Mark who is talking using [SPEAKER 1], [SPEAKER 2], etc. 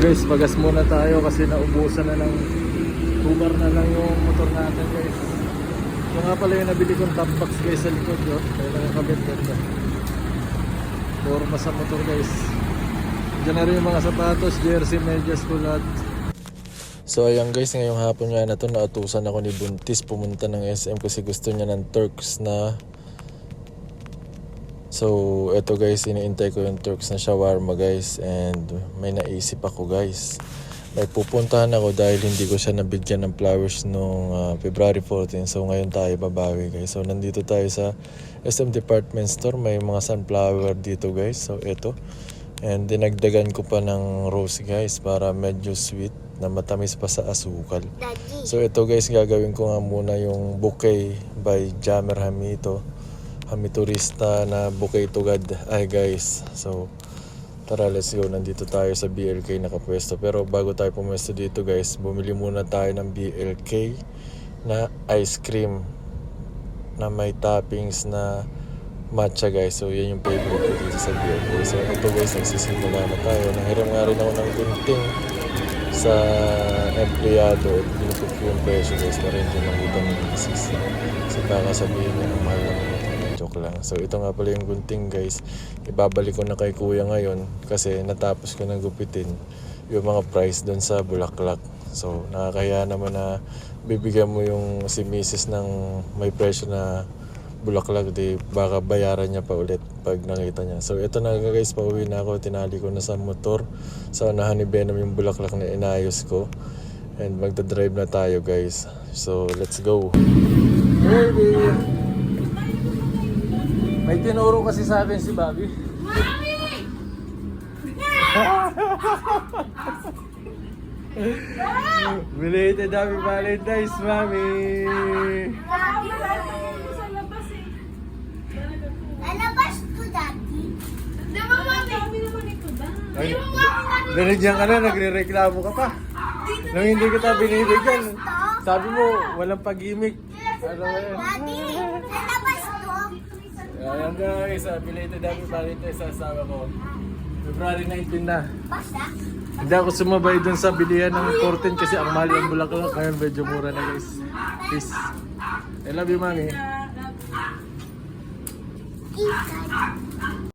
[SPEAKER 1] guys, pagas muna tayo kasi naubusan na ng tubar na lang yung motor natin guys. Ito nga pala yung nabili kong top box guys sa likod yun. Kaya nakakabit ganda. Forma sa motor guys. Diyan na rin yung mga sapatos, jersey, medyas ko lahat. So ayan guys, ngayong hapon nga na to nautusan ako ni Buntis pumunta ng SM kasi gusto niya ng Turks na. So eto guys, iniintay ko yung Turks na shawarma guys, and may naisip ako guys. May pupuntahan ako dahil hindi ko siya nabigyan ng flowers nung February 14. So ngayon tayo babawi guys. So nandito tayo sa SM Department Store. May mga sunflower dito guys. So eto. And dinagdagan ko pa ng rose guys para medyo sweet na matamis pa sa asukal. So ito guys, gagawin ko nga muna yung bouquet by Jammer Hamito. Hamiturista na bouquet tugad. Ay guys. So tara, let's go. Nandito tayo sa BLK nakapwesto. Pero bago tayo pumwesto dito guys, bumili muna tayo ng BLK na ice cream na may toppings na matcha guys. So yan yung favorite ko dito sa BLK. So ito guys, nagsisimula na tayo. Nanghiram nga rin ako ng gunting sa empleyado at binukot ko yung presyo guys na rin yung utang ng business. So baka sabihin niya ng mahal naman ito. Joke lang. So ito nga pala yung gunting guys. Ibabalik ko na kay kuya ngayon kasi natapos ko na gupitin yung mga price doon sa Bulaklak. So nakakaya naman na bibigyan mo yung si Mrs. ng may presyo na Bulaklak, di baka bayaran niya pa ulit pag nakita niya. So ito na guys, pauwi na ako. Tinali ko na sa motor sa unahan ni Venom yung Bulaklak na inayos ko, and magdadrive na tayo guys. So let's go. Baby, may tinuro kasi sa akin si Bobby. Mami! Belated happy Valentine's, Mami!
[SPEAKER 2] Lalabas ko dati. Diba mami? Kami naman ito ba?
[SPEAKER 1] Binigyan ka na, nagre-reklamo ka pa. Nung hindi kita binibigyan, sabi mo, walang pag-gimmick. Ano ba yan?
[SPEAKER 2] Dati, lalabas ko.
[SPEAKER 1] Ayan guys, belated happy Valentine's sa asawa ko. February 19 na.
[SPEAKER 2] Basta.
[SPEAKER 1] Hindi ako sumabay dun sa bilihan ng 14 kasi ang mahal yung Bulaklak. Ngayon medyo mura na guys. Peace. I love you, Mami.
[SPEAKER 2] Isa.